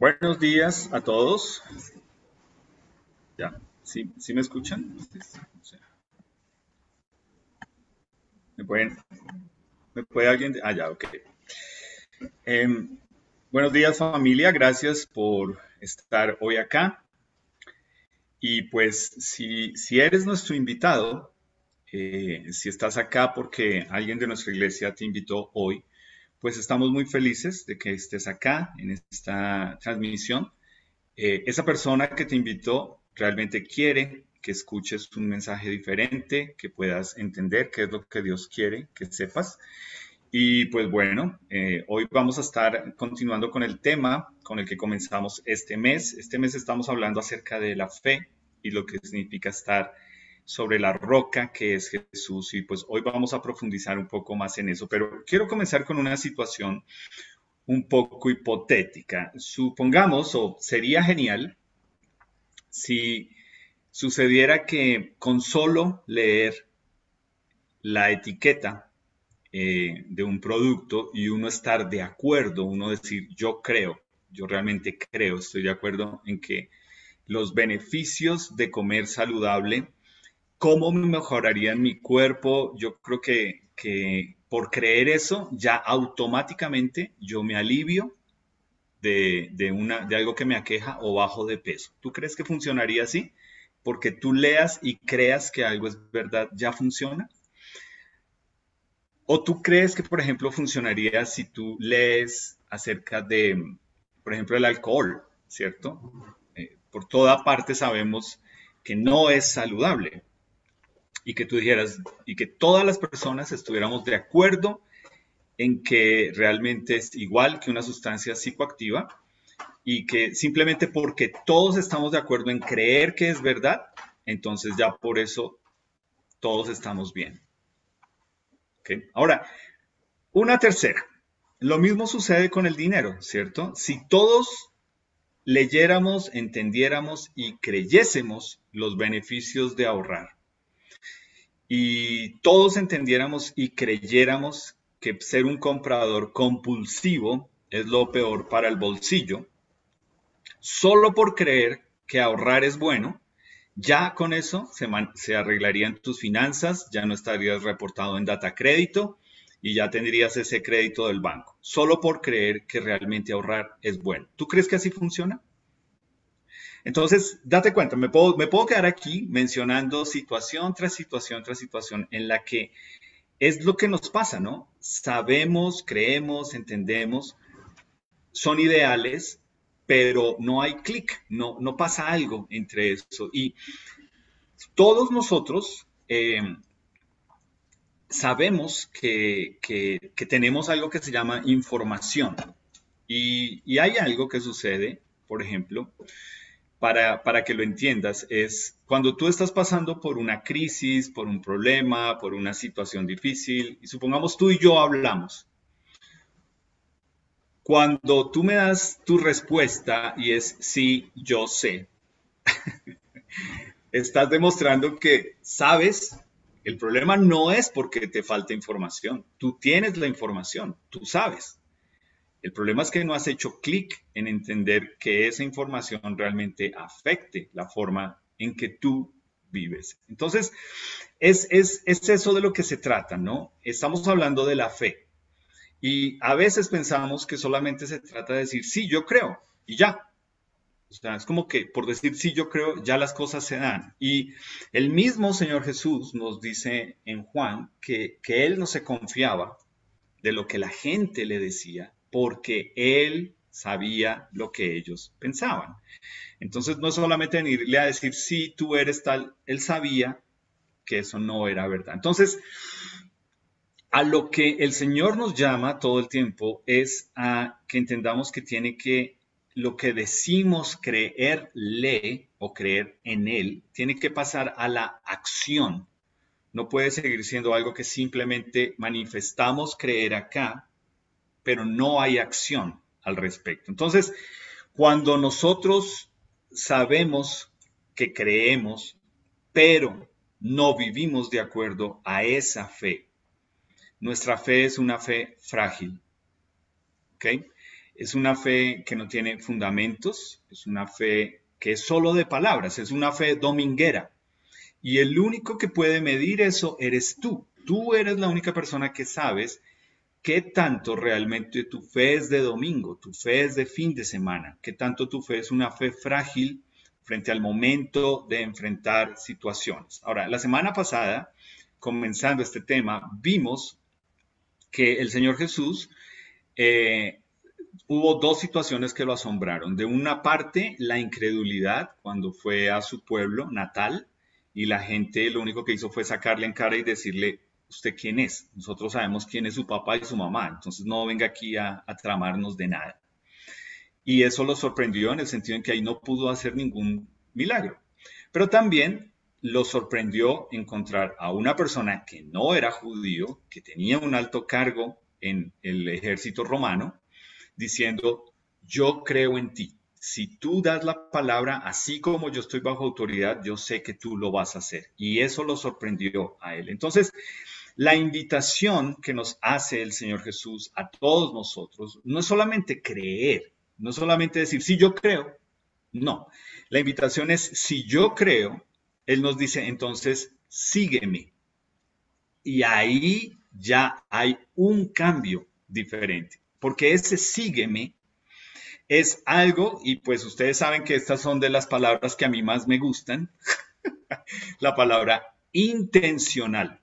Buenos días a todos. Ya, ¿sí me escuchan? Sí. ¿Me pueden, me puede alguien? Ya, ok. Em, Buenos días familia, gracias por estar hoy acá. Y pues si eres nuestro invitado, si estás acá porque alguien de nuestra iglesia te invitó hoy, pues estamos muy felices de que estés acá en esta transmisión. Esa persona que te invitó realmente quiere que escuches un mensaje diferente, que puedas entender qué es lo que Dios quiere que sepas. Y pues bueno, hoy vamos a estar continuando con el tema con el que comenzamos este mes. Este mes estamos hablando acerca de la fe y lo que significa estar sobre la roca que es Jesús. Y pues hoy vamos a profundizar un poco más en eso. Pero quiero comenzar con una situación un poco hipotética. Supongamos, o sería genial, si sucediera que con solo leer la etiqueta de un producto y uno estar de acuerdo, uno decir, yo creo, yo realmente creo, estoy de acuerdo en que los beneficios de comer saludable, cómo me mejorarían mi cuerpo, yo creo que por creer eso, ya automáticamente yo me alivio de algo que me aqueja o bajo de peso. ¿Tú crees que funcionaría así? Porque tú leas y creas que algo es verdad, ¿ya funciona? ¿O tú crees que, por ejemplo, funcionaría si tú lees acerca de, por ejemplo, el alcohol, ¿cierto? Por toda parte sabemos que no es saludable y que tú dijeras, y que todas las personas estuviéramos de acuerdo en que realmente es igual que una sustancia psicoactiva y que simplemente porque todos estamos de acuerdo en creer que es verdad, entonces ya por eso todos estamos bien. ¿Okay? Ahora, una tercera. Lo mismo sucede con el dinero, ¿cierto? Si todos leyéramos, entendiéramos y creyésemos los beneficios de ahorrar y todos entendiéramos y creyéramos que ser un comprador compulsivo es lo peor para el bolsillo, solo por creer que ahorrar es bueno, ya con eso se arreglarían tus finanzas, ya no estarías reportado en data crédito y ya tendrías ese crédito del banco, solo por creer que realmente ahorrar es bueno. ¿Tú crees que así funciona? Entonces, date cuenta, me puedo quedar aquí mencionando situación tras situación tras situación en la que es lo que nos pasa, ¿no? Sabemos, creemos, entendemos, son ideales, pero no hay clic, no pasa algo entre eso. Y todos nosotros sabemos que tenemos algo que se llama información. Y hay algo que sucede, por ejemplo, para que lo entiendas, es cuando tú estás pasando por una crisis, por un problema, por una situación difícil, y supongamos tú y yo hablamos. Cuando tú me das tu respuesta y es sí, yo sé, estás demostrando que sabes, el problema no es porque te falta información, tú tienes la información, tú sabes. El problema es que no has hecho clic en entender que esa información realmente afecte la forma en que tú vives. Entonces, es eso de lo que se trata, ¿no? Estamos hablando de la fe. Y a veces pensamos que solamente se trata de decir, sí, yo creo, y ya. O sea, es como que por decir sí, yo creo, ya las cosas se dan. Y el mismo Señor Jesús nos dice en Juan que Él no se confiaba de lo que la gente le decía, porque Él sabía lo que ellos pensaban. Entonces, no es solamente venirle a decir, sí, tú eres tal, Él sabía que eso no era verdad. Entonces, a lo que el Señor nos llama todo el tiempo es a que entendamos que tiene que lo que decimos creerle o creer en Él, tiene que pasar a la acción. No puede seguir siendo algo que simplemente manifestamos creer acá, pero no hay acción al respecto. Entonces, cuando nosotros sabemos que creemos, pero no vivimos de acuerdo a esa fe, nuestra fe es una fe frágil, ¿ok? es una fe que no tiene fundamentos, es una fe que es solo de palabras, es una fe dominguera. Y el único que puede medir eso eres tú. Tú eres la única persona que sabes qué tanto realmente tu fe es de domingo, tu fe es de fin de semana, qué tanto tu fe es una fe frágil frente al momento de enfrentar situaciones. Ahora, la semana pasada, comenzando este tema, vimos que el Señor Jesús hubo dos situaciones que lo asombraron. De una parte, la incredulidad cuando fue a su pueblo natal y la gente lo único que hizo fue sacarle en cara y decirle, ¿usted quién es? Nosotros sabemos quién es su papá y su mamá, entonces no venga aquí a tramarnos de nada. Y eso lo sorprendió en el sentido en que ahí no pudo hacer ningún milagro. Pero también lo sorprendió encontrar a una persona que no era judío, que tenía un alto cargo en el ejército romano, diciendo, yo creo en ti. Si tú das la palabra, así como yo estoy bajo autoridad, yo sé que tú lo vas a hacer. Y eso lo sorprendió a él. Entonces, la invitación que nos hace el Señor Jesús a todos nosotros no es solamente creer, no es solamente decir, sí, yo creo. No, la invitación es, si yo creo, Él nos dice, entonces, sígueme. Y ahí ya hay un cambio diferente, porque ese sígueme es algo, y pues ustedes saben que estas son de las palabras que a mí más me gustan, la palabra intencional.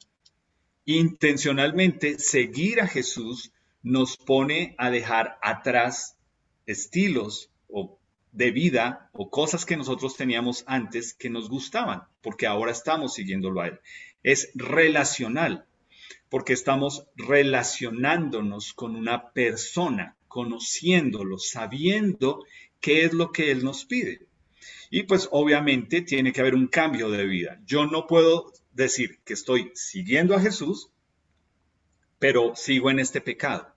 Intencionalmente seguir a Jesús nos pone a dejar atrás estilos o de vida o cosas que nosotros teníamos antes que nos gustaban, porque ahora estamos siguiéndolo a Él. Es relacional, porque estamos relacionándonos con una persona, conociéndolo, sabiendo qué es lo que Él nos pide. Y pues obviamente tiene que haber un cambio de vida. Yo no puedo decir que estoy siguiendo a Jesús, pero sigo en este pecado.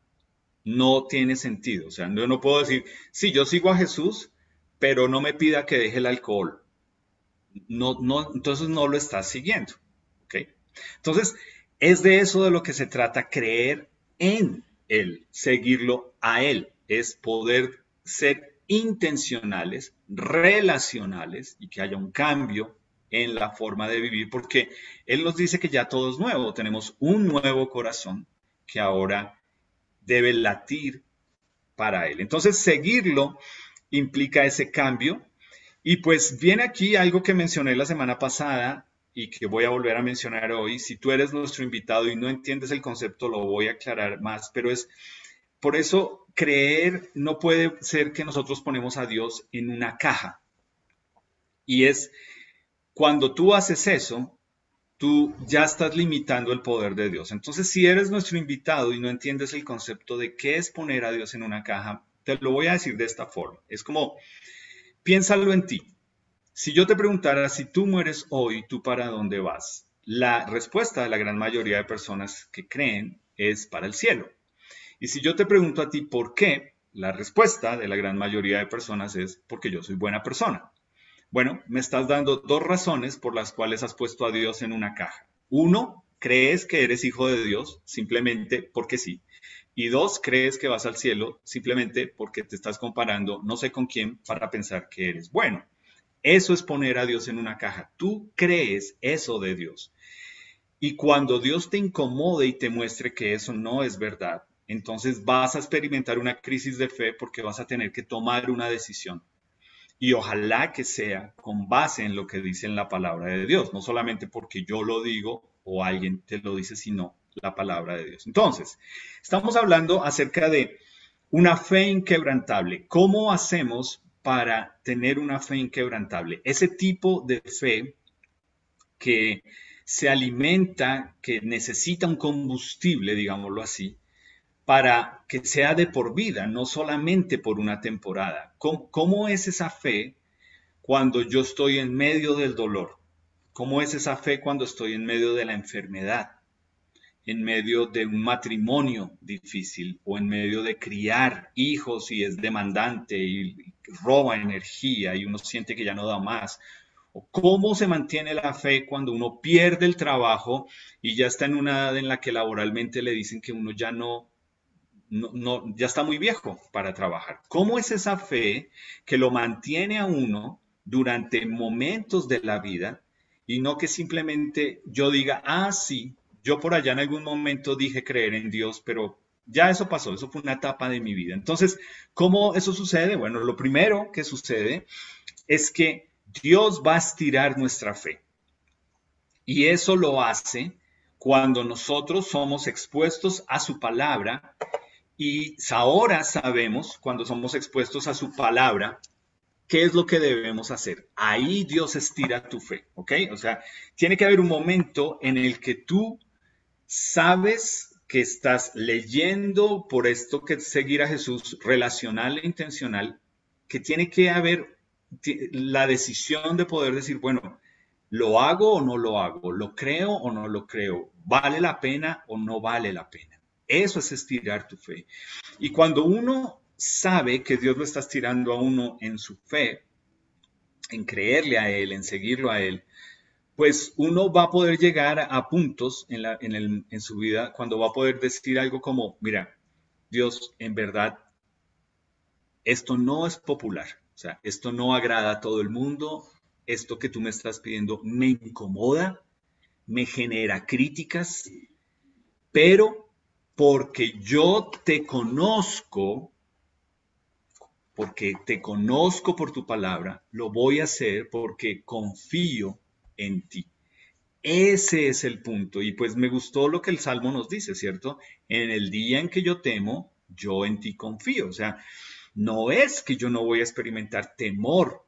No tiene sentido. O sea, yo no puedo decir, sí, yo sigo a Jesús, pero no me pida que deje el alcohol. No, no, entonces no lo estás siguiendo. ¿Ok? Entonces, es de eso de lo que se trata, creer en Él, seguirlo a Él. Es poder ser intencionales, relacionales y que haya un cambio en la forma de vivir, porque Él nos dice que ya todo es nuevo, tenemos un nuevo corazón que ahora debe latir para Él. Entonces, seguirlo implica ese cambio. Y pues viene aquí algo que mencioné la semana pasada y que voy a volver a mencionar hoy. Si tú eres nuestro invitado y no entiendes el concepto, lo voy a aclarar más, pero es por eso creer no puede ser que nosotros ponemos a Dios en una caja. Y es cuando tú haces eso, tú ya estás limitando el poder de Dios. Entonces, si eres nuestro invitado y no entiendes el concepto de qué es poner a Dios en una caja, te lo voy a decir de esta forma. Es como, piénsalo en ti. Si yo te preguntara si tú mueres hoy, ¿tú para dónde vas? La respuesta de la gran mayoría de personas que creen es para el cielo. Y si yo te pregunto a ti por qué, la respuesta de la gran mayoría de personas es porque yo soy buena persona. Bueno, me estás dando dos razones por las cuales has puesto a Dios en una caja. Uno, crees que eres hijo de Dios simplemente porque sí. Y dos, crees que vas al cielo simplemente porque te estás comparando no sé con quién para pensar que eres bueno. Eso es poner a Dios en una caja. Tú crees eso de Dios. Y cuando Dios te incomode y te muestre que eso no es verdad, entonces vas a experimentar una crisis de fe porque vas a tener que tomar una decisión. Y ojalá que sea con base en lo que dice en la palabra de Dios, no solamente porque yo lo digo o alguien te lo dice, sino la palabra de Dios. Entonces, estamos hablando acerca de una fe inquebrantable. ¿Cómo hacemos para tener una fe inquebrantable? Ese tipo de fe que se alimenta, que necesita un combustible, digámoslo así, para que sea de por vida, no solamente por una temporada. ¿Cómo es esa fe cuando yo estoy en medio del dolor? ¿Cómo es esa fe cuando estoy en medio de la enfermedad? En medio de un matrimonio difícil o en medio de criar hijos y es demandante y roba energía y uno siente que ya no da más. ¿O cómo se mantiene la fe cuando uno pierde el trabajo y ya está en una edad en la que laboralmente le dicen que uno ya no ya está muy viejo para trabajar. ¿Cómo es esa fe que lo mantiene a uno durante momentos de la vida y no que simplemente yo diga, ah, sí, yo por allá en algún momento dije creer en Dios, pero ya eso pasó, eso fue una etapa de mi vida? Entonces, ¿cómo eso sucede? Bueno, lo primero que sucede es que Dios va a estirar nuestra fe. Y eso lo hace cuando nosotros somos expuestos a su palabra. Y ahora sabemos, cuando somos expuestos a su palabra, qué es lo que debemos hacer. Ahí Dios estira tu fe, ¿ok? O sea, tiene que haber un momento en el que tú sabes que estás leyendo por esto que es seguir a Jesús relacional e intencional, que tiene que haber la decisión de poder decir, bueno, ¿lo hago o no lo hago? ¿Lo creo o no lo creo? ¿Vale la pena o no vale la pena? Eso es estirar tu fe. Y cuando uno sabe que Dios lo está estirando a uno en su fe, en creerle a Él, en seguirlo a Él, pues uno va a poder llegar a puntos en su vida cuando va a poder decir algo como, mira, Dios, en verdad, esto no es popular, o sea, esto no agrada a todo el mundo, esto que tú me estás pidiendo me incomoda, me genera críticas, pero porque te conozco por tu palabra, lo voy a hacer porque confío en ti. Ese es el punto. Y pues me gustó lo que el Salmo nos dice, ¿cierto? En el día en que yo temo, yo en ti confío. O sea, no es que yo no voy a experimentar temor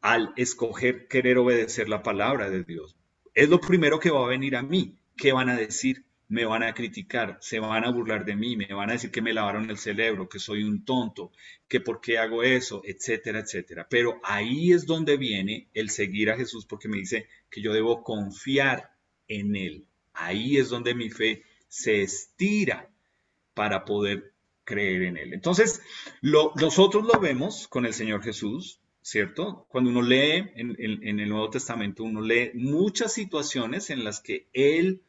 al escoger querer obedecer la palabra de Dios. Es lo primero que va a venir a mí. ¿Qué van a decir? Me van a criticar, se van a burlar de mí, me van a decir que me lavaron el cerebro, que soy un tonto, que por qué hago eso, etcétera, etcétera. Pero ahí es donde viene el seguir a Jesús, porque me dice que yo debo confiar en Él. Ahí es donde mi fe se estira para poder creer en Él. Entonces, nosotros lo vemos con el Señor Jesús, ¿cierto? Cuando uno lee en el Nuevo Testamento, uno lee muchas situaciones en las que Él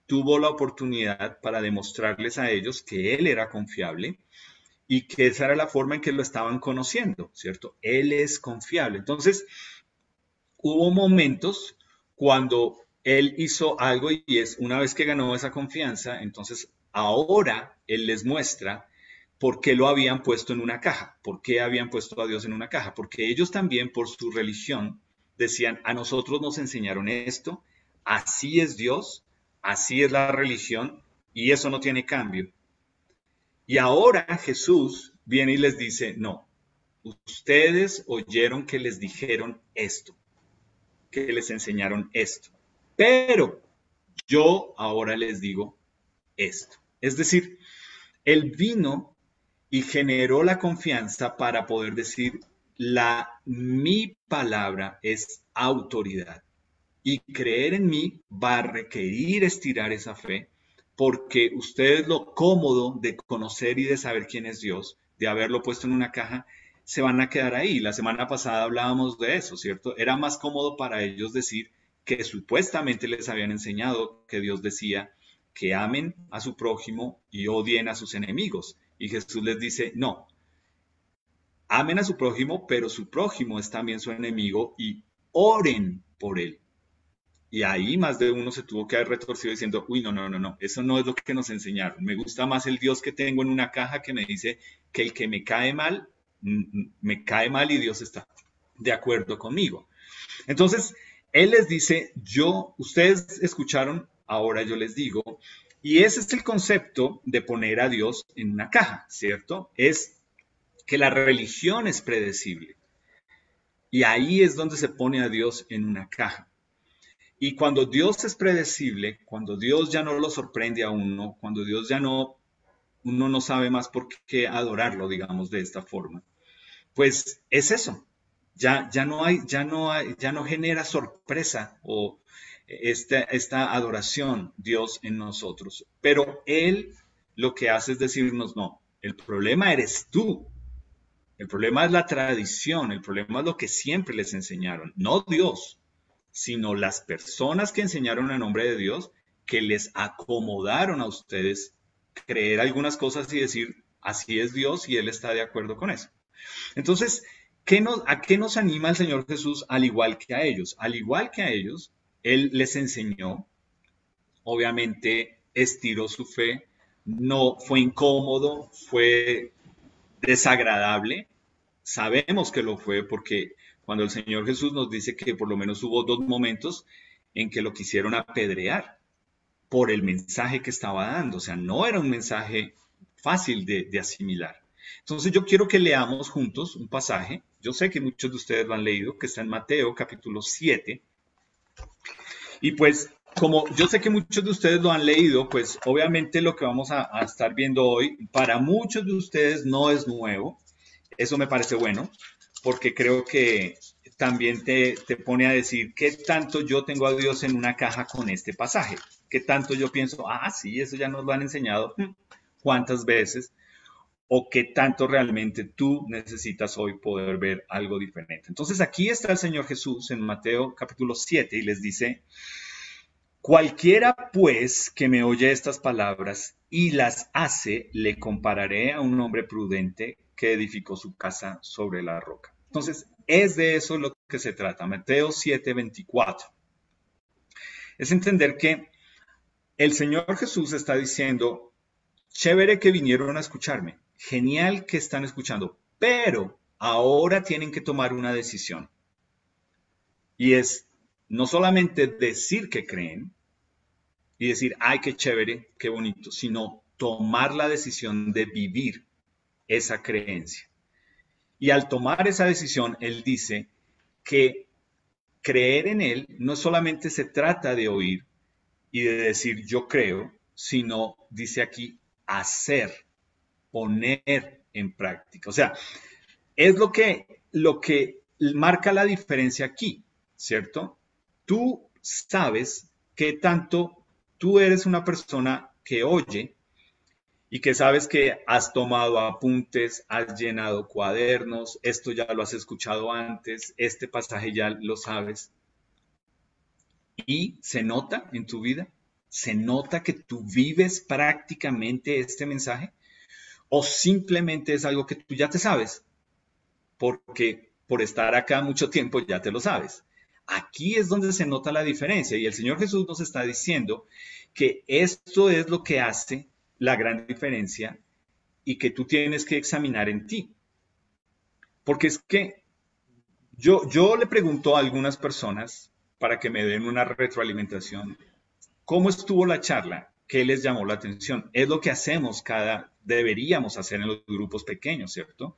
tuvo la oportunidad para demostrarles a ellos que Él era confiable y que esa era la forma en que lo estaban conociendo, ¿cierto? Él es confiable. Entonces, hubo momentos cuando Él hizo algo y es una vez que ganó esa confianza, entonces ahora Él les muestra por qué lo habían puesto en una caja, por qué habían puesto a Dios en una caja, porque ellos también por su religión decían, a nosotros nos enseñaron esto, así es Dios, así es la religión y eso no tiene cambio. Y ahora Jesús viene y les dice, no, ustedes oyeron que les dijeron esto, que les enseñaron esto, pero yo ahora les digo esto. Es decir, Él vino y generó la confianza para poder decir, mi palabra es autoridad. Y creer en mí va a requerir estirar esa fe, porque ustedes lo cómodo de conocer y de saber quién es Dios, de haberlo puesto en una caja, se van a quedar ahí. La semana pasada hablábamos de eso, ¿cierto? Era más cómodo para ellos decir que supuestamente les habían enseñado que Dios decía que amen a su prójimo y odien a sus enemigos. Y Jesús les dice, no, amen a su prójimo, pero su prójimo es también su enemigo y oren por él. Y ahí más de uno se tuvo que haber retorcido diciendo, uy, no, no, no, no, eso no es lo que nos enseñaron. Me gusta más el Dios que tengo en una caja que me dice que el que me cae mal y Dios está de acuerdo conmigo. Entonces, Él les dice, ustedes escucharon, ahora yo les digo, y ese es el concepto de poner a Dios en una caja, ¿cierto? Es que la religión es predecible. Y ahí es donde se pone a Dios en una caja. Y cuando Dios es predecible, cuando Dios ya no lo sorprende a uno, cuando Dios uno no sabe más por qué adorarlo, digamos, de esta forma, pues es eso. Ya no genera sorpresa o esta adoración Dios en nosotros. Pero Él lo que hace es decirnos, no, el problema eres tú. El problema es la tradición, el problema es lo que siempre les enseñaron, no Dios, sino las personas que enseñaron a nombre de Dios, que les acomodaron a ustedes creer algunas cosas y decir, así es Dios y Él está de acuerdo con eso. Entonces, ¿a qué nos anima el Señor Jesús al igual que a ellos? Al igual que a ellos, Él les enseñó, obviamente estiró su fe, no fue incómodo, fue desagradable. Sabemos que lo fue porque cuando el Señor Jesús nos dice que por lo menos hubo 2 momentos en que lo quisieron apedrear por el mensaje que estaba dando. O sea, no era un mensaje fácil de asimilar. Entonces yo quiero que leamos juntos un pasaje. Yo sé que muchos de ustedes lo han leído, que está en Mateo capítulo 7. Y pues como yo sé que muchos de ustedes lo han leído, pues obviamente lo que vamos a estar viendo hoy para muchos de ustedes no es nuevo. Eso me parece bueno, porque creo que también te pone a decir qué tanto yo tengo a Dios en una caja con este pasaje. Qué tanto yo pienso, sí, eso ya nos lo han enseñado cuántas veces, o qué tanto realmente tú necesitas hoy poder ver algo diferente. Entonces aquí está el Señor Jesús en Mateo capítulo 7 y les dice, cualquiera pues que me oye estas palabras y las hace, le compararé a un hombre prudente que edificó su casa sobre la roca. Entonces, es de eso lo que se trata. Mateo 7:24. Es entender que el Señor Jesús está diciendo, chévere que vinieron a escucharme, genial que están escuchando, pero ahora tienen que tomar una decisión. Y es no solamente decir que creen y decir, ay, qué chévere, qué bonito, sino tomar la decisión de vivir esa creencia. Y al tomar esa decisión, él dice que creer en él no solamente se trata de oír y de decir yo creo, sino, dice aquí, hacer, poner en práctica. O sea, es lo que marca la diferencia aquí, ¿cierto? Tú sabes que tanto tú eres una persona que oye y que sabes que has tomado apuntes, has llenado cuadernos, esto ya lo has escuchado antes, este pasaje ya lo sabes. Y se nota en tu vida, se nota que tú vives prácticamente este mensaje o simplemente es algo que tú ya te sabes porque por estar acá mucho tiempo ya te lo sabes. Aquí es donde se nota la diferencia y el Señor Jesús nos está diciendo que esto es lo que hace la gran diferencia y que tú tienes que examinar en ti. Porque es que yo le pregunto a algunas personas para que me den una retroalimentación, ¿cómo estuvo la charla? ¿Qué les llamó la atención? Es lo que hacemos deberíamos hacer en los grupos pequeños, ¿cierto?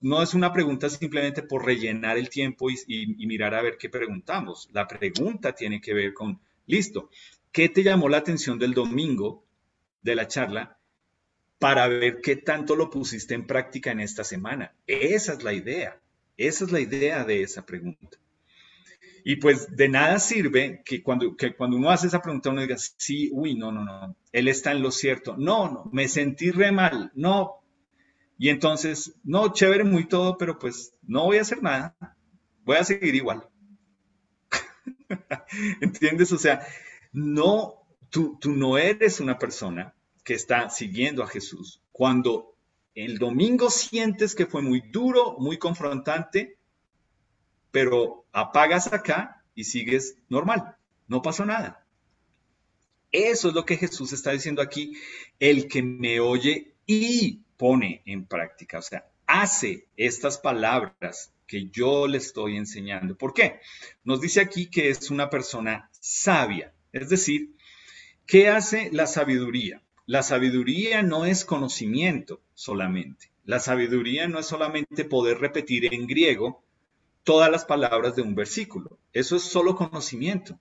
No es una pregunta simplemente por rellenar el tiempo y mirar a ver qué preguntamos. La pregunta tiene que ver con, listo, ¿qué te llamó la atención del domingo de la charla para ver qué tanto lo pusiste en práctica en esta semana? Esa es la idea. Esa es la idea de esa pregunta. Y pues de nada sirve que cuando uno hace esa pregunta uno diga, sí, uy, no, él está en lo cierto. No, me sentí re mal, no. Y entonces, no, chévere, muy todo, pero pues no voy a hacer nada, voy a seguir igual. ¿Entiendes? O sea, no, tú no eres una persona que está siguiendo a Jesús. Cuando el domingo sientes que fue muy duro, muy confrontante, pero apagas acá y sigues normal, no pasó nada. Eso es lo que Jesús está diciendo aquí, el que me oye y pone en práctica, o sea, hace estas palabras que yo le estoy enseñando. ¿Por qué? Nos dice aquí que es una persona sabia, es decir, ¿qué hace la sabiduría? La sabiduría no es conocimiento solamente. La sabiduría no es solamente poder repetir en griego todas las palabras de un versículo. Eso es solo conocimiento.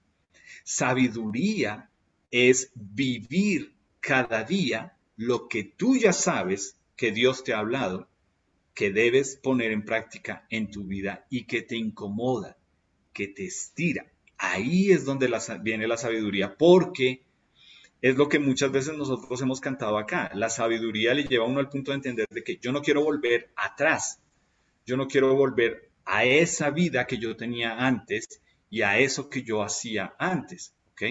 Sabiduría es vivir cada día lo que tú ya sabes que Dios te ha hablado, que debes poner en práctica en tu vida y que te incomoda, que te estira. Ahí es donde viene la sabiduría, porque es lo que muchas veces nosotros hemos cantado acá. La sabiduría le lleva a uno al punto de entender de que yo no quiero volver atrás, yo no quiero volver a esa vida que yo tenía antes y a eso que yo hacía antes, ¿ok?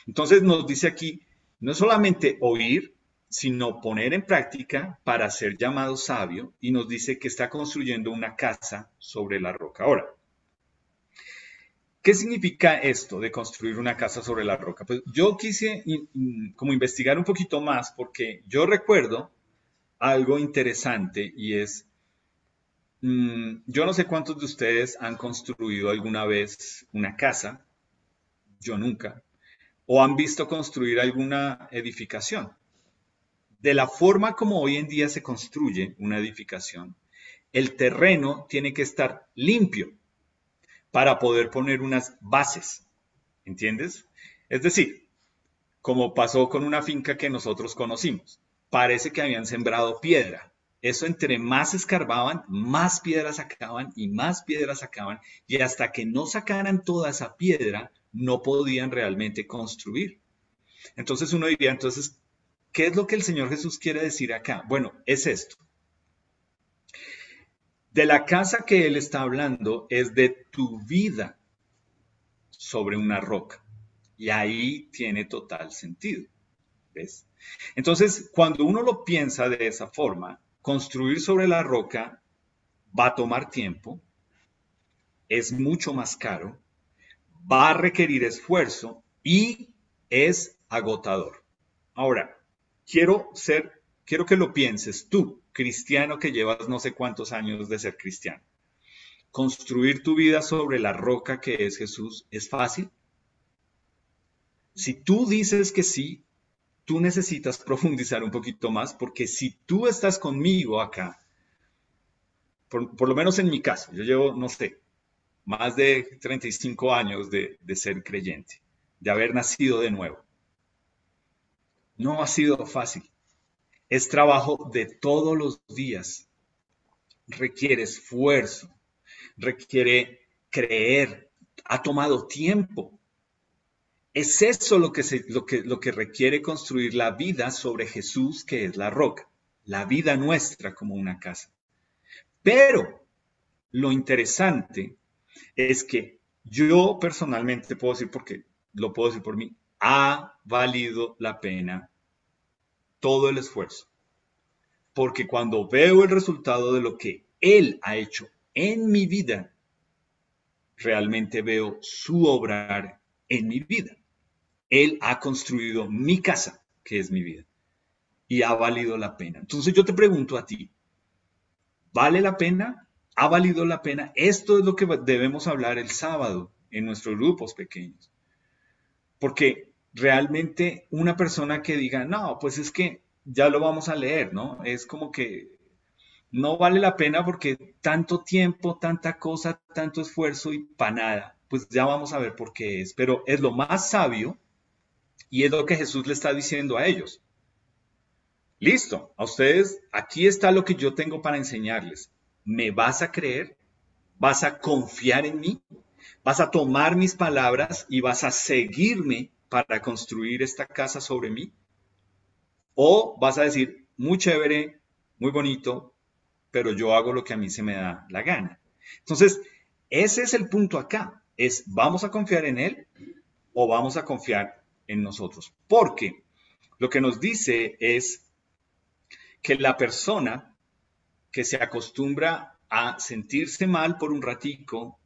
Entonces nos dice aquí, no solamente oír, sino poner en práctica para ser llamado sabio, y nos dice que está construyendo una casa sobre la roca. Ahora, ¿qué significa esto de construir una casa sobre la roca? Pues yo quise como investigar un poquito más porque yo recuerdo algo interesante y es, yo no sé cuántos de ustedes han construido alguna vez una casa, yo nunca, o han visto construir alguna edificación. De la forma como hoy en día se construye una edificación, el terreno tiene que estar limpio para poder poner unas bases, ¿entiendes? Es decir, como pasó con una finca que nosotros conocimos, parece que habían sembrado piedra. Eso entre más escarbaban, más piedras sacaban y más piedras sacaban, y hasta que no sacaran toda esa piedra, no podían realmente construir. Entonces uno diría, entonces, ¿qué es lo que el Señor Jesús quiere decir acá? Bueno, es esto. De la casa que Él está hablando es de tu vida sobre una roca. Y ahí tiene total sentido. ¿Ves? Entonces, cuando uno lo piensa de esa forma, construir sobre la roca va a tomar tiempo, es mucho más caro, va a requerir esfuerzo y es agotador. Ahora, quiero que lo pienses tú, cristiano que llevas no sé cuántos años de ser cristiano. ¿Construir tu vida sobre la roca que es Jesús es fácil? Si tú dices que sí, tú necesitas profundizar un poquito más, porque si tú estás conmigo acá, por lo menos en mi caso, yo llevo, no sé, más de 35 años de ser creyente, de haber nacido de nuevo. No ha sido fácil. Es trabajo de todos los días. Requiere esfuerzo, requiere creer, ha tomado tiempo. Es eso lo que requiere construir la vida sobre Jesús, que es la roca, la vida nuestra como una casa. Pero lo interesante es que yo personalmente puedo decir, porque lo puedo decir por mí, ha valido la pena todo el esfuerzo. Porque cuando veo el resultado de lo que Él ha hecho en mi vida, realmente veo su obrar en mi vida. Él ha construido mi casa, que es mi vida, y ha valido la pena. Entonces yo te pregunto a ti, ¿vale la pena? ¿Ha valido la pena? Esto es lo que debemos hablar el sábado en nuestros grupos pequeños. Porque realmente una persona que diga, no, pues es que ya lo vamos a leer, ¿no? Es como que no vale la pena porque tanto tiempo, tanta cosa, tanto esfuerzo y para nada. Pues ya vamos a ver por qué es. Pero es lo más sabio y es lo que Jesús le está diciendo a ellos. Listo, a ustedes, aquí está lo que yo tengo para enseñarles. ¿Me vas a creer? ¿Vas a confiar en mí? ¿Vas a tomar mis palabras y vas a seguirme para construir esta casa sobre mí? ¿O vas a decir, muy chévere, muy bonito, pero yo hago lo que a mí se me da la gana? Entonces, ese es el punto acá. Es, ¿vamos a confiar en Él o vamos a confiar en nosotros? Porque lo que nos dice es que la persona que se acostumbra a sentirse mal por un ratico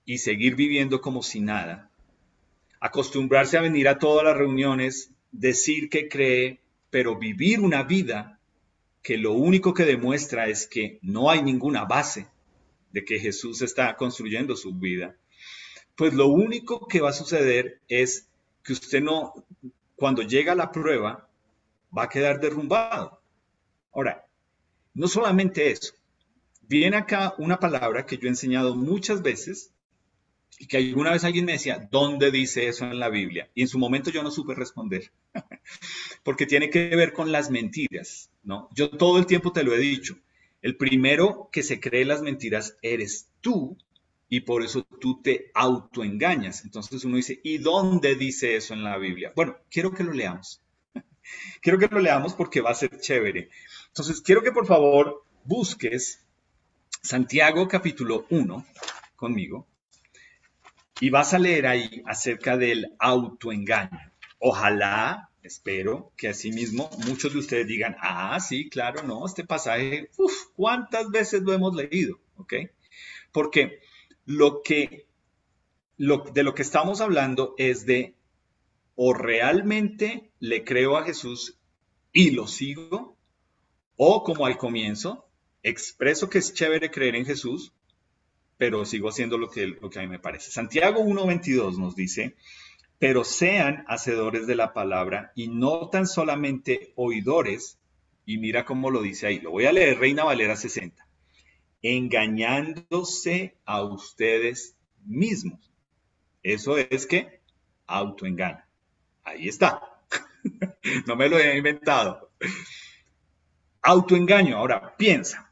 y seguir viviendo como si nada, acostumbrarse a venir a todas las reuniones, decir que cree, pero vivir una vida que lo único que demuestra es que no hay ninguna base de que Jesús está construyendo su vida, pues lo único que va a suceder es que usted no, cuando llega a la prueba, va a quedar derrumbado. Ahora, no solamente eso, viene acá una palabra que yo he enseñado muchas veces y que alguna vez alguien me decía, ¿dónde dice eso en la Biblia? Y en su momento yo no supe responder, porque tiene que ver con las mentiras, ¿no? Yo todo el tiempo te lo he dicho, el primero que se cree las mentiras eres tú y por eso tú te autoengañas. Entonces uno dice, ¿y dónde dice eso en la Biblia? Bueno, quiero que lo leamos. Quiero que lo leamos porque va a ser chévere. Entonces, quiero que por favor busques Santiago capítulo 1 conmigo y vas a leer ahí acerca del autoengaño. Ojalá, espero que asimismo muchos de ustedes digan, ah, sí, claro, no, este pasaje, ¿cuántas veces lo hemos leído? ¿Ok? Porque de lo que estamos hablando es de o realmente le creo a Jesús y lo sigo, o como al comienzo, expreso que es chévere creer en Jesús, pero sigo haciendo lo que a mí me parece. Santiago 1:22 nos dice, pero sean hacedores de la palabra y no tan solamente oidores, y mira cómo lo dice ahí, lo voy a leer, Reina Valera 60, engañándose a ustedes mismos. Eso es que autoengaño. Ahí está. No me lo he inventado. Autoengaño. Ahora, piensa.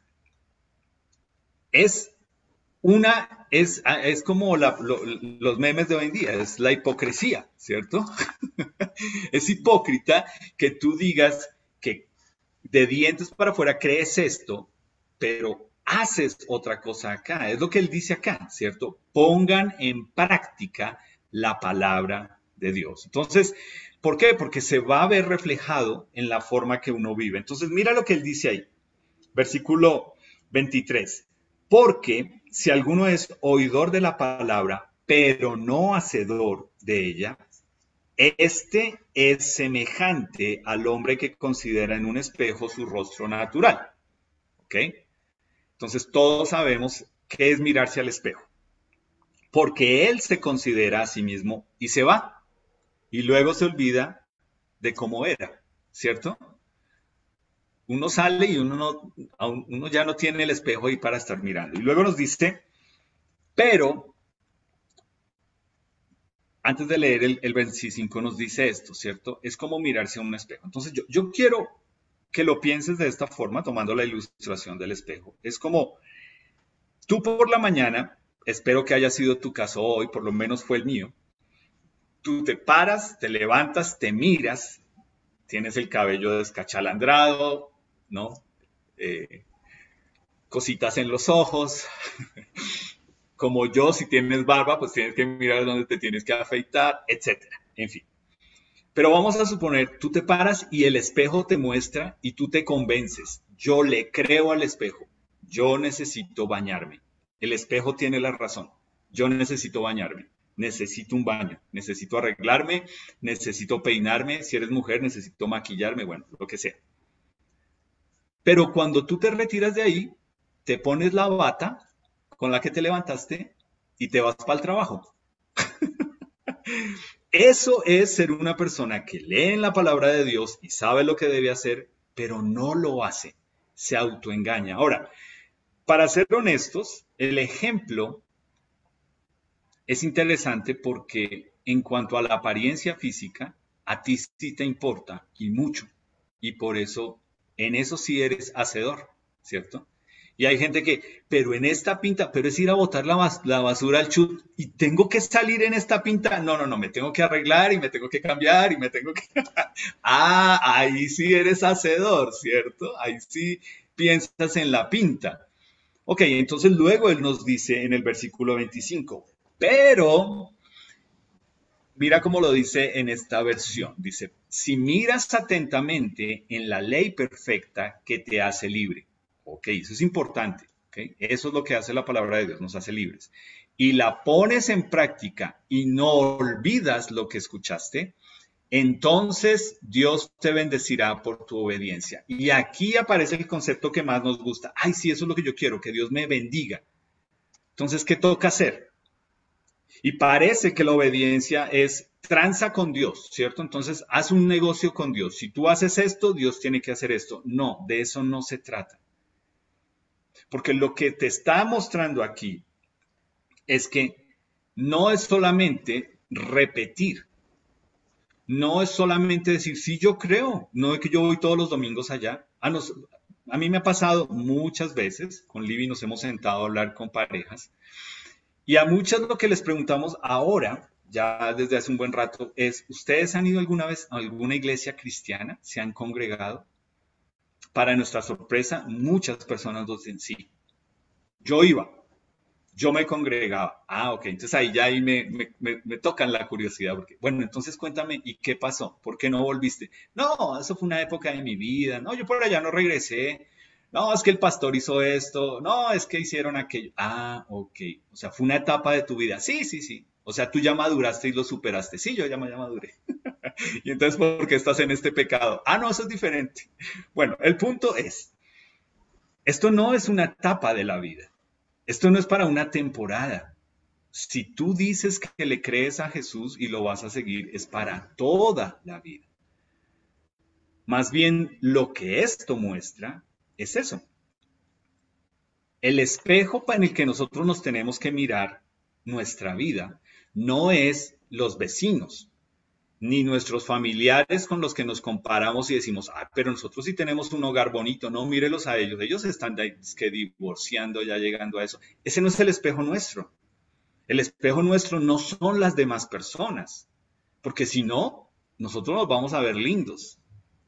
Es como los memes de hoy en día, es la hipocresía, ¿cierto? Es hipócrita que tú digas que de dientes para afuera crees esto, pero haces otra cosa acá. Es lo que él dice acá, ¿cierto? Pongan en práctica la palabra de Dios. Entonces, ¿por qué? Porque se va a ver reflejado en la forma que uno vive. Entonces, mira lo que él dice ahí. Versículo 23. Porque si alguno es oidor de la palabra, pero no hacedor de ella, este es semejante al hombre que considera en un espejo su rostro natural. ¿Ok? Entonces todos sabemos qué es mirarse al espejo. Porque él se considera a sí mismo y se va. Y luego se olvida de cómo era, ¿cierto? Uno sale y uno ya no tiene el espejo ahí para estar mirando. Y luego nos dice, pero, antes de leer el 25 nos dice esto, ¿cierto? Es como mirarse a un espejo. Entonces yo quiero que lo pienses de esta forma, tomando la ilustración del espejo. Es como tú por la mañana, espero que haya sido tu caso hoy, por lo menos fue el mío, tú te paras, te levantas, te miras, tienes el cabello descachalandrado, ¿no? Cositas en los ojos. Como yo, si tienes barba, pues tienes que mirar dónde te tienes que afeitar, etcétera. En fin. Pero vamos a suponer, tú te paras y el espejo te muestra y tú te convences. Yo le creo al espejo. Yo necesito bañarme. El espejo tiene la razón. Yo necesito bañarme. Necesito un baño. Necesito arreglarme. Necesito peinarme. Si eres mujer, necesito maquillarme. Bueno, lo que sea. Pero cuando tú te retiras de ahí, te pones la bata con la que te levantaste y te vas para el trabajo. Eso es ser una persona que lee en la palabra de Dios y sabe lo que debe hacer, pero no lo hace. Se autoengaña. Ahora, para ser honestos, el ejemplo es interesante porque en cuanto a la apariencia física, a ti sí te importa y mucho. Y por eso, en eso sí eres hacedor, ¿cierto? Y hay gente que, pero en esta pinta, pero es ir a botar la basura al chut y tengo que salir en esta pinta. No, me tengo que arreglar y me tengo que cambiar y me tengo que... Ah, ahí sí eres hacedor, ¿cierto? Ahí sí piensas en la pinta. Ok, entonces luego él nos dice en el versículo 25, pero mira cómo lo dice en esta versión. Dice, si miras atentamente en la ley perfecta que te hace libre. Ok, eso es importante. Okay, eso es lo que hace la palabra de Dios, nos hace libres. Y la pones en práctica y no olvidas lo que escuchaste, entonces Dios te bendecirá por tu obediencia. Y aquí aparece el concepto que más nos gusta. Ay, sí, eso es lo que yo quiero, que Dios me bendiga. Entonces, ¿qué toca hacer? Y parece que la obediencia es tranza con Dios, ¿cierto? Entonces, haz un negocio con Dios. Si tú haces esto, Dios tiene que hacer esto. No, de eso no se trata. Porque lo que te está mostrando aquí es que no es solamente repetir. No es solamente decir, sí, yo creo, no es que yo voy todos los domingos allá. A mí me ha pasado muchas veces, con Libby nos hemos sentado a hablar con parejas, y a muchas lo que les preguntamos ahora, ya desde hace un buen rato, es, ¿ustedes han ido alguna vez a alguna iglesia cristiana? ¿Se han congregado? Para nuestra sorpresa, muchas personas nos dicen, sí, yo iba. Yo me congregaba. Ah, ok. Entonces ahí ya ahí me tocan la curiosidad. Porque, bueno, entonces cuéntame, ¿y qué pasó? ¿Por qué no volviste? No, eso fue una época de mi vida. No, yo por allá no regresé. No, es que el pastor hizo esto. No, es que hicieron aquello. Ah, ok. O sea, fue una etapa de tu vida. Sí, sí, sí. O sea, tú ya maduraste y lo superaste. Sí, yo ya maduré. Y entonces, ¿por qué estás en este pecado? Ah, no, eso es diferente. Bueno, el punto es, esto no es una etapa de la vida. Esto no es para una temporada. Si tú dices que le crees a Jesús y lo vas a seguir, es para toda la vida. Más bien, lo que esto muestra es eso. El espejo en el que nosotros nos tenemos que mirar nuestra vida no es los vecinos, ni nuestros familiares con los que nos comparamos y decimos, ah, pero nosotros sí tenemos un hogar bonito, no, mírelos a ellos, ellos están que divorciando, ya llegando a eso. Ese no es el espejo nuestro. El espejo nuestro no son las demás personas, porque si no, nosotros nos vamos a ver lindos.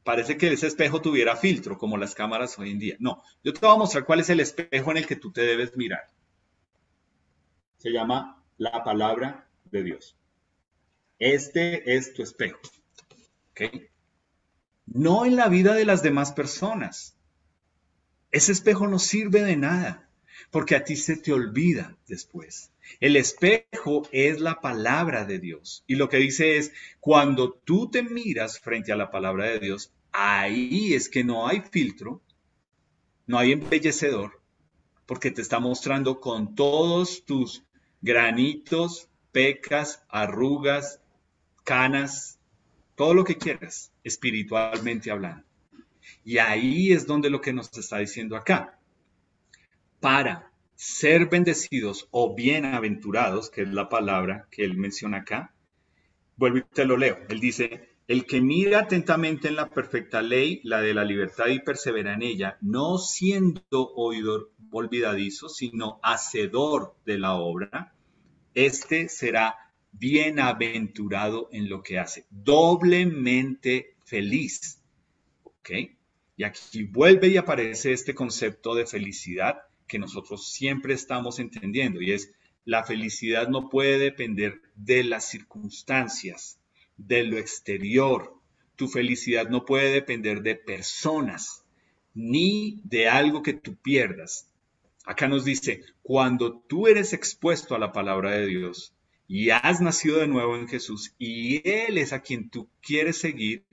Parece que ese espejo tuviera filtro, como las cámaras hoy en día. No, yo te voy a mostrar cuál es el espejo en el que tú te debes mirar. Se llama la palabra de Dios. Este es tu espejo. ¿Ok? No en la vida de las demás personas. Ese espejo no sirve de nada, porque a ti se te olvida después. El espejo es la palabra de Dios. Y lo que dice es, cuando tú te miras frente a la palabra de Dios, ahí es que no hay filtro, no hay embellecedor, porque te está mostrando con todos tus granitos, pecas, arrugas, canas, todo lo que quieras, espiritualmente hablando. Y ahí es donde lo que nos está diciendo acá. Para ser bendecidos o bienaventurados, que es la palabra que él menciona acá, vuelvo y te lo leo. Él dice, el que mira atentamente en la perfecta ley, la de la libertad y persevera en ella, no siendo oidor olvidadizo, sino hacedor de la obra, este será bienaventurado en lo que hace, doblemente feliz. ¿Ok? Y aquí vuelve y aparece este concepto de felicidad que nosotros siempre estamos entendiendo, y es la felicidad no puede depender de las circunstancias, de lo exterior. Tu felicidad no puede depender de personas, ni de algo que tú pierdas. Acá nos dice, cuando tú eres expuesto a la palabra de Dios y has nacido de nuevo en Jesús y Él es a quien tú quieres seguir,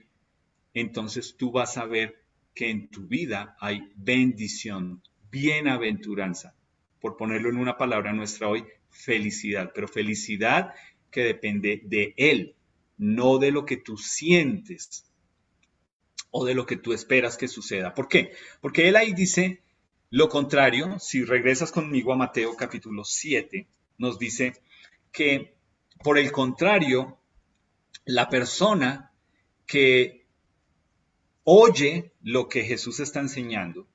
entonces tú vas a ver que en tu vida hay bendición, bienaventuranza. Por ponerlo en una palabra nuestra hoy, felicidad, pero felicidad que depende de Él, no de lo que tú sientes o de lo que tú esperas que suceda. ¿Por qué? Porque Él ahí dice lo contrario. Si regresas conmigo a Mateo capítulo 7, nos dice que por el contrario, la persona que oye lo que Jesús está enseñando,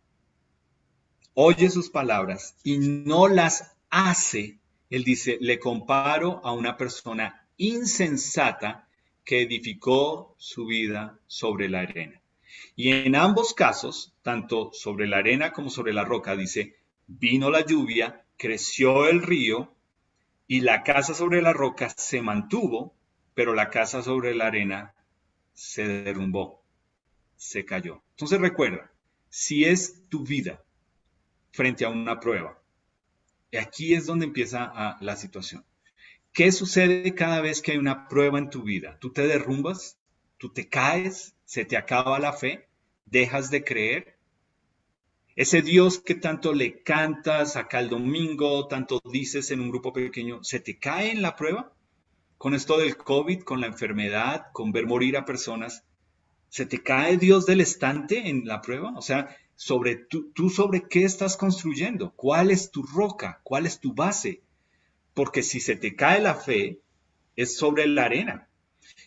oye sus palabras y no las hace, él dice, le comparo a una persona insensata que edificó su vida sobre la arena. Y en ambos casos, tanto sobre la arena como sobre la roca, dice, vino la lluvia, creció el río y la casa sobre la roca se mantuvo, pero la casa sobre la arena se derrumbó, se cayó. Entonces recuerda, si es tu vida frente a una prueba, aquí es donde empieza la situación. ¿Qué sucede cada vez que hay una prueba en tu vida? ¿Tú te derrumbas? ¿Tú te caes? ¿Se te acaba la fe? ¿Dejas de creer? Ese Dios que tanto le cantas acá el domingo, tanto dices en un grupo pequeño, ¿se te cae en la prueba? Con esto del COVID, con la enfermedad, con ver morir a personas, ¿se te cae Dios del estante en la prueba? O sea, tú sobre qué estás construyendo, cuál es tu roca, cuál es tu base, porque si se te cae la fe, es sobre la arena.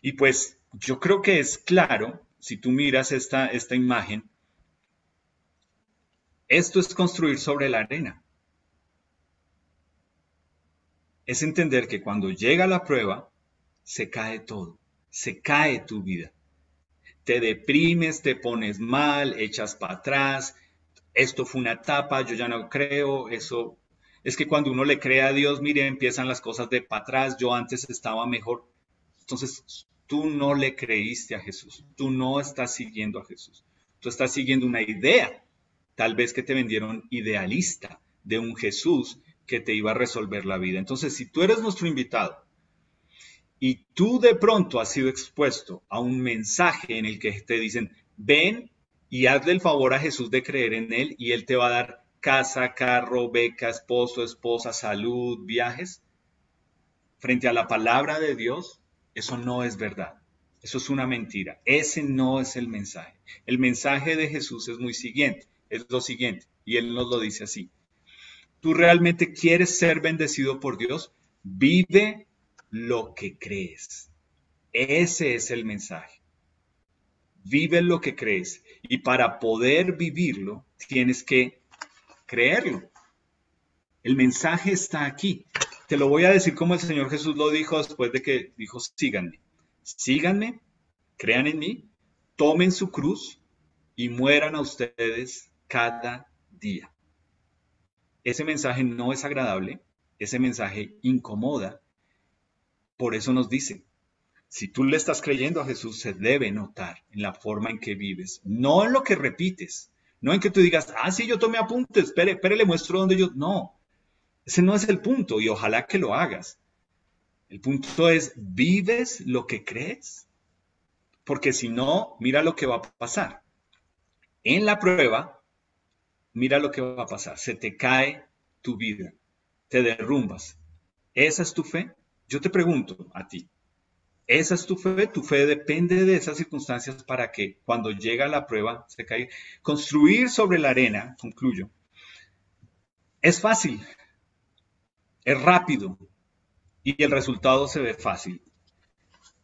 Y pues yo creo que es claro, si tú miras esta imagen, esto es construir sobre la arena. Es entender que cuando llega la prueba, se cae todo, se cae tu vida. Te deprimes, te pones mal, echas para atrás, esto fue una etapa, yo ya no creo, eso Es que cuando uno le cree a Dios, mire, empiezan las cosas de para atrás, yo antes estaba mejor. Entonces, tú no le creíste a Jesús, tú no estás siguiendo a Jesús, tú estás siguiendo una idea, tal vez que te vendieron idealista de un Jesús que te iba a resolver la vida. Entonces, si tú eres nuestro invitado y tú de pronto has sido expuesto a un mensaje en el que te dicen, ven y hazle el favor a Jesús de creer en Él y Él te va a dar casa, carro, beca, esposo, esposa, salud, viajes, frente a la palabra de Dios, eso no es verdad. Eso es una mentira. Ese no es el mensaje. El mensaje de Jesús es es lo siguiente, y Él nos lo dice así. ¿Tú realmente quieres ser bendecido por Dios? Vive lo que crees. Ese es el mensaje. Vive lo que crees. Y para poder vivirlo, tienes que creerlo. El mensaje está aquí. Te lo voy a decir como el Señor Jesús lo dijo después de que dijo, síganme. Síganme, crean en mí, tomen su cruz y mueran a ustedes cada día. Ese mensaje no es agradable, ese mensaje incomoda. Por eso nos dice, si tú le estás creyendo a Jesús, se debe notar en la forma en que vives, no en lo que repites, no en que tú digas, sí, yo tomé apuntes, espere, le muestro dónde yo... No, ese no es el punto y ojalá que lo hagas. El punto es, ¿vives lo que crees? Porque si no, mira lo que va a pasar. En la prueba, mira lo que va a pasar. Se te cae tu vida, te derrumbas. ¿Esa es tu fe? Yo te pregunto a ti, ¿esa es tu fe? Tu fe depende de esas circunstancias para que cuando llega la prueba se caiga. Construir sobre la arena, concluyo, es fácil, es rápido y el resultado se ve fácil.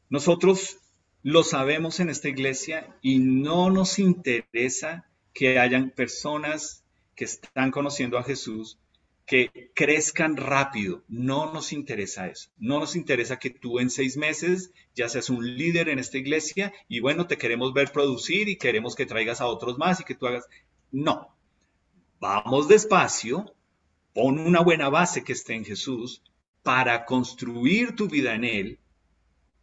Nosotros lo sabemos en esta iglesia y no nos interesa que hayan personas que están conociendo a Jesús que crezcan rápido. No nos interesa eso. No nos interesa que tú en 6 meses ya seas un líder en esta iglesia y bueno, te queremos ver producir y queremos que traigas a otros más y que tú hagas. No. Vamos despacio, pon una buena base que esté en Jesús para construir tu vida en Él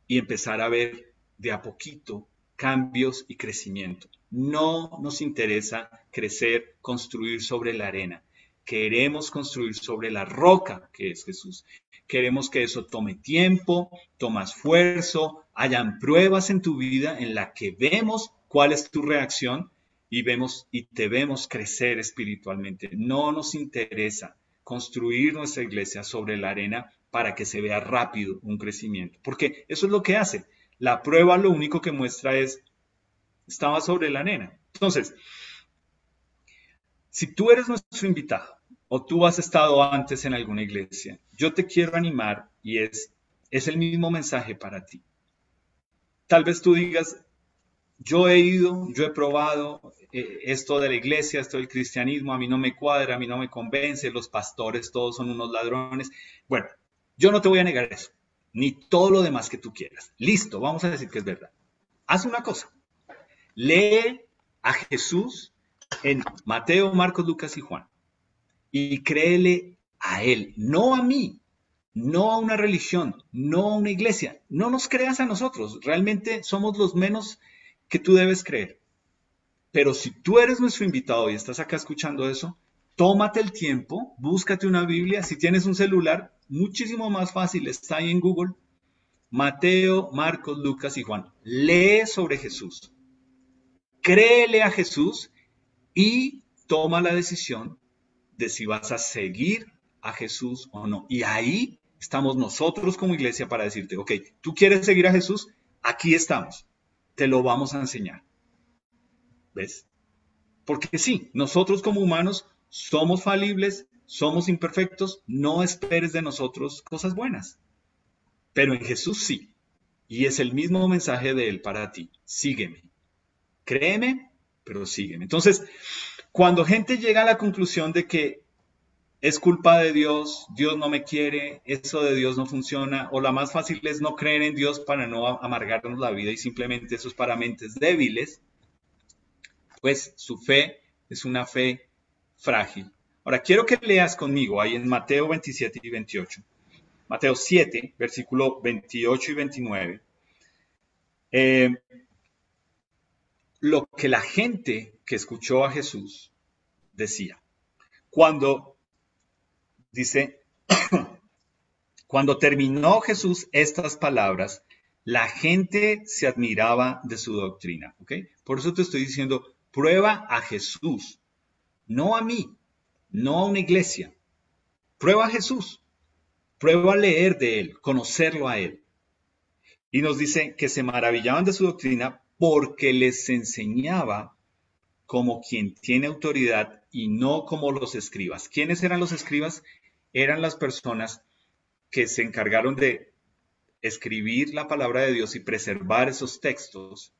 y empezar a ver de a poquito cambios y crecimiento. No nos interesa crecer, construir sobre la arena. Queremos construir sobre la roca que es Jesús. Queremos que eso tome tiempo, toma esfuerzo, hayan pruebas en tu vida en la que vemos cuál es tu reacción y te vemos crecer espiritualmente. No nos interesa construir nuestra iglesia sobre la arena para que se vea rápido un crecimiento, porque eso es lo que hace. La prueba lo único que muestra es, estaba sobre la arena. Entonces, si tú eres nuestro invitado o tú has estado antes en alguna iglesia, yo te quiero animar y es el mismo mensaje para ti. Tal vez tú digas, yo he ido, yo he probado esto de la iglesia, esto del cristianismo, a mí no me cuadra, a mí no me convence, los pastores todos son unos ladrones. Bueno, yo no te voy a negar eso, ni todo lo demás que tú quieras. Listo, vamos a decir que es verdad. Haz una cosa, lee a Jesús en Mateo, Marcos, Lucas y Juan y créele a Él, no a mí, no a una religión, no a una iglesia. No nos creas a nosotros, realmente somos los menos que tú debes creer. Pero si tú eres nuestro invitado y estás acá escuchando eso, tómate el tiempo, búscate una Biblia. Si tienes un celular, muchísimo más fácil, está ahí en Google. Mateo, Marcos, Lucas y Juan. Lee sobre Jesús. Créele a Jesús y toma la decisión de si vas a seguir a Jesús o no. Y ahí estamos nosotros como iglesia para decirte, ok, ¿tú quieres seguir a Jesús? Aquí estamos. Te lo vamos a enseñar. ¿Ves? Porque sí, nosotros como humanos somos falibles, somos imperfectos, no esperes de nosotros cosas buenas. Pero en Jesús sí. Y es el mismo mensaje de Él para ti. Sígueme. Créeme, pero sígueme. Entonces, cuando gente llega a la conclusión de que es culpa de Dios, Dios no me quiere, eso de Dios no funciona, o la más fácil es no creer en Dios para no amargarnos la vida y simplemente eso es para mentes débiles, pues su fe es una fe frágil, Ahora, quiero que leas conmigo ahí en Mateo 27 y 28. Mateo 7, versículo 28 y 29. Eh, lo que la gente que escuchó a Jesús decía. Cuando, dice, cuando terminó Jesús estas palabras, la gente se admiraba de su doctrina. ¿Ok? Por eso te estoy diciendo, prueba a Jesús, no a mí, no a una iglesia. Prueba a Jesús, prueba a leer de él, conocerlo a él. Y nos dice que se maravillaban de su doctrina porque les enseñaba como quien tiene autoridad y no como los escribas. ¿Quiénes eran los escribas? Eran las personas que se encargaron de escribir la palabra de Dios y preservar esos textos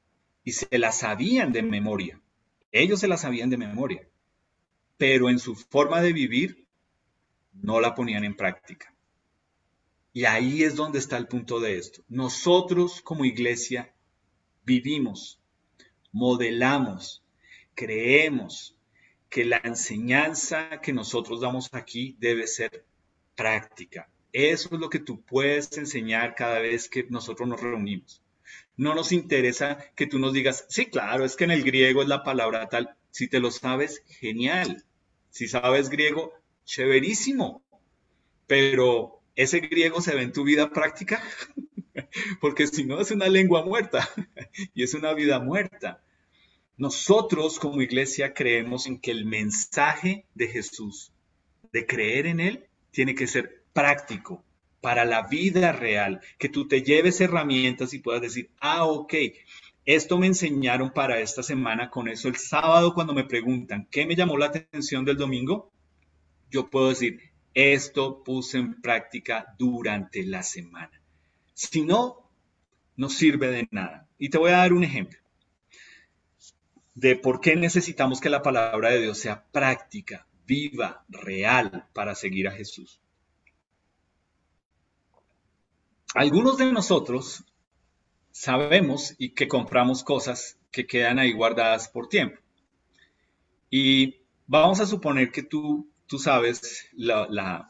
y se las sabían de memoria. Ellos se las sabían de memoria, pero en su forma de vivir no la ponían en práctica. Y ahí es donde está el punto de esto. Nosotros como iglesia vivimos, modelamos, creemos que la enseñanza que nosotros damos aquí debe ser práctica. Eso es lo que tú puedes enseñar cada vez que nosotros nos reunimos. No nos interesa que tú nos digas, sí, claro, es que en el griego es la palabra tal. Si te lo sabes, genial. Si sabes griego, chéverísimo. Pero ese griego se ve en tu vida práctica, porque si no es una lengua muerta y es una vida muerta. Nosotros como iglesia creemos en que el mensaje de Jesús, de creer en Él, tiene que ser práctico para la vida real, que tú te lleves herramientas y puedas decir, ok, esto me enseñaron para esta semana, con eso el sábado cuando me preguntan, ¿qué me llamó la atención del domingo? Yo puedo decir, esto puse en práctica durante la semana. Si no, no sirve de nada. Y te voy a dar un ejemplo de por qué necesitamos que la palabra de Dios sea práctica, viva, real, para seguir a Jesús. Algunos de nosotros sabemos y que compramos cosas que quedan ahí guardadas por tiempo. Y vamos a suponer que tú sabes la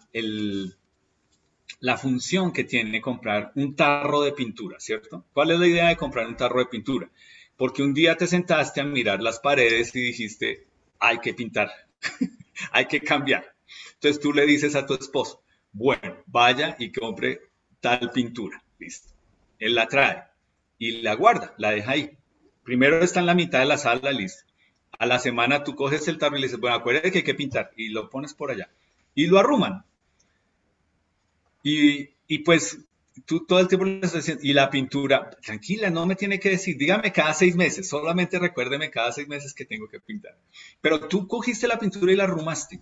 función que tiene comprar un tarro de pintura, ¿cierto? ¿Cuál es la idea de comprar un tarro de pintura? Porque un día te sentaste a mirar las paredes y dijiste, hay que pintar, hay que cambiar. Entonces tú le dices a tu esposo, bueno, vaya y compre tal pintura, listo. Él la trae y la guarda, la deja ahí. Primero está en la mitad de la sala, listo. A la semana tú coges el tarro y le dices, bueno, acuérdate que hay que pintar y lo pones por allá. Y lo arruman. Y pues tú todo el tiempo le estás diciendo, y la pintura, tranquila, no me tiene que decir, dígame cada 6 meses, solamente recuérdeme cada 6 meses que tengo que pintar. Pero tú cogiste la pintura y la arrumaste.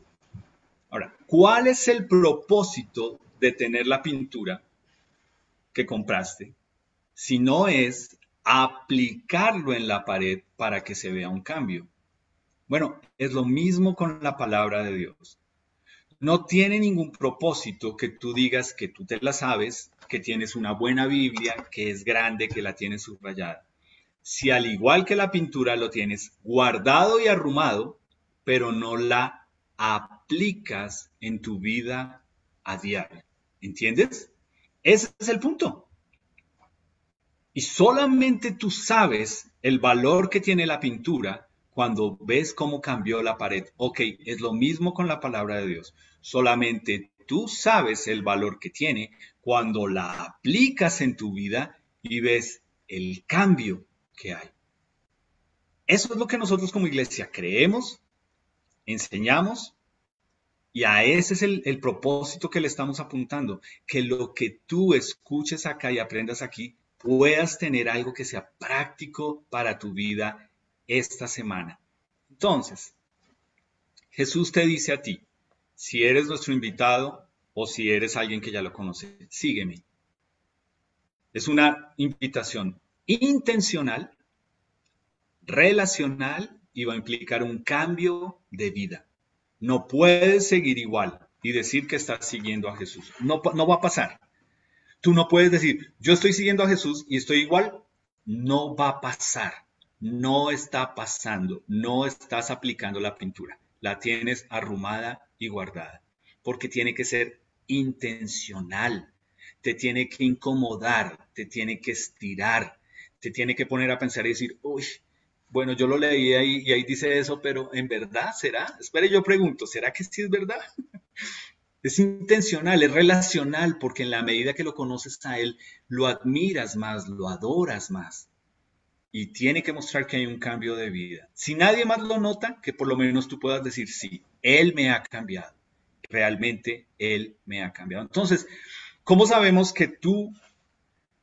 Ahora, ¿cuál es el propósito de tener la pintura que compraste? Si no es aplicarlo en la pared para que se vea un cambio. Bueno, es lo mismo con la palabra de Dios. No tiene ningún propósito que tú digas que tú te la sabes, que tienes una buena Biblia, que es grande, que la tienes subrayada. Si al igual que la pintura lo tienes guardado y arrumado, pero no la aplicas en tu vida a diario. ¿Entiendes? Ese es el punto. Y solamente tú sabes el valor que tiene la pintura cuando ves cómo cambió la pared. Ok, es lo mismo con la palabra de Dios. Solamente tú sabes el valor que tiene cuando la aplicas en tu vida y ves el cambio que hay. Eso es lo que nosotros como iglesia creemos, enseñamos y a ese es el propósito que le estamos apuntando. Que lo que tú escuches acá y aprendas aquí puedas tener algo que sea práctico para tu vida esta semana. Entonces, Jesús te dice a ti, si eres nuestro invitado o si eres alguien que ya lo conoce, sígueme. Es una invitación intencional, relacional y va a implicar un cambio de vida. No puedes seguir igual y decir que estás siguiendo a Jesús. No, no va a pasar. Tú no puedes decir, yo estoy siguiendo a Jesús y estoy igual. No va a pasar. No está pasando. No estás aplicando la pintura. La tienes arrumada y guardada, porque tiene que ser intencional, te tiene que incomodar, te tiene que estirar, te tiene que poner a pensar y decir, uy, bueno, yo lo leí ahí y ahí dice eso, pero ¿en verdad será? Espere, yo pregunto, ¿será que sí es verdad? Es intencional, es relacional, porque en la medida que lo conoces a Él, lo admiras más, lo adoras más. Y tiene que mostrar que hay un cambio de vida. Si nadie más lo nota, que por lo menos tú puedas decir, sí, Él me ha cambiado. Realmente Él me ha cambiado. Entonces, ¿cómo sabemos que tú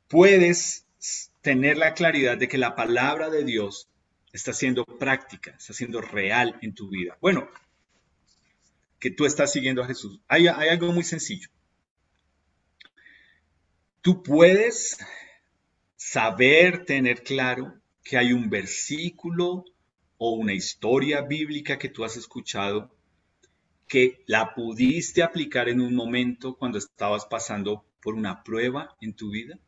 puedes tener la claridad de que la palabra de Dios está siendo práctica, está siendo real en tu vida? Bueno, que tú estás siguiendo a Jesús. Hay algo muy sencillo. Tú puedes saber, tener claro que hay un versículo o una historia bíblica que tú has escuchado que la pudiste aplicar en un momento cuando estabas pasando por una prueba en tu vida.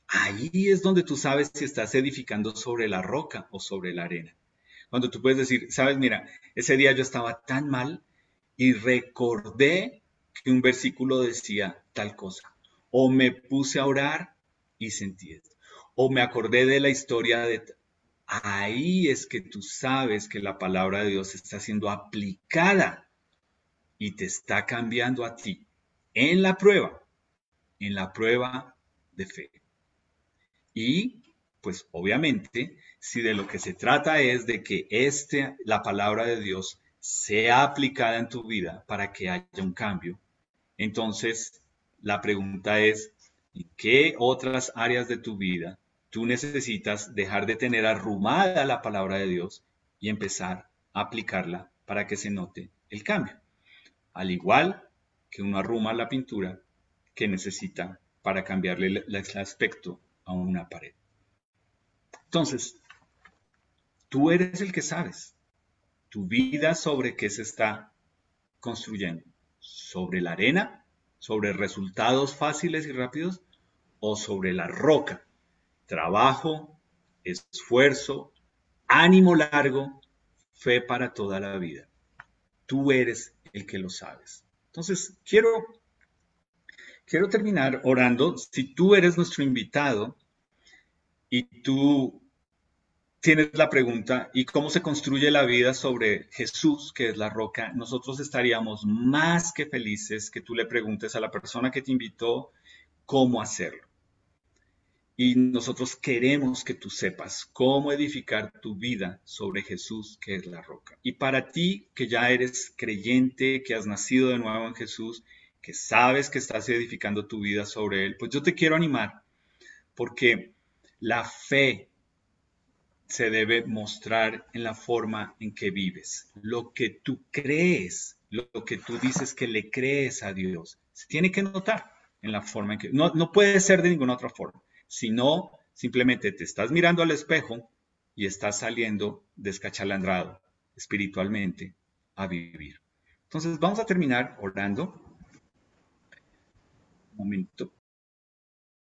Ahí es donde tú sabes si estás edificando sobre la roca o sobre la arena. Cuando tú puedes decir, sabes, mira, ese día yo estaba tan mal y recordé que un versículo decía tal cosa. O me puse a orar y sentí esto. O me acordé de la historia de... Ahí es que tú sabes que la palabra de Dios está siendo aplicada y te está cambiando a ti en la prueba de fe. Y pues obviamente, si de lo que se trata es de que la palabra de Dios sea aplicada en tu vida para que haya un cambio, entonces la pregunta es, ¿en qué otras áreas de tu vida tú necesitas dejar de tener arrumada la palabra de Dios y empezar a aplicarla para que se note el cambio? Al igual que uno arruma la pintura que necesita para cambiarle el aspecto a una pared. Entonces, tú eres el que sabes tu vida sobre qué se está construyendo. ¿Sobre la arena? ¿Sobre resultados fáciles y rápidos? ¿O sobre la roca? Trabajo, esfuerzo, ánimo largo, fe para toda la vida. Tú eres el que lo sabes. Entonces, quiero terminar orando. Si tú eres nuestro invitado y tú tienes la pregunta, ¿y cómo se construye la vida sobre Jesús, que es la roca? Nosotros estaríamos más que felices que tú le preguntes a la persona que te invitó cómo hacerlo. Y nosotros queremos que tú sepas cómo edificar tu vida sobre Jesús, que es la roca. Y para ti, que ya eres creyente, que has nacido de nuevo en Jesús, que sabes que estás edificando tu vida sobre Él, pues yo te quiero animar, porque la fe se debe mostrar en la forma en que vives. Lo que tú crees, lo que tú dices que le crees a Dios, se tiene que notar en la forma en que... No puede ser de ninguna otra forma. Si no, simplemente te estás mirando al espejo y estás saliendo descachalandrado espiritualmente a vivir. Entonces vamos a terminar orando. Un momento.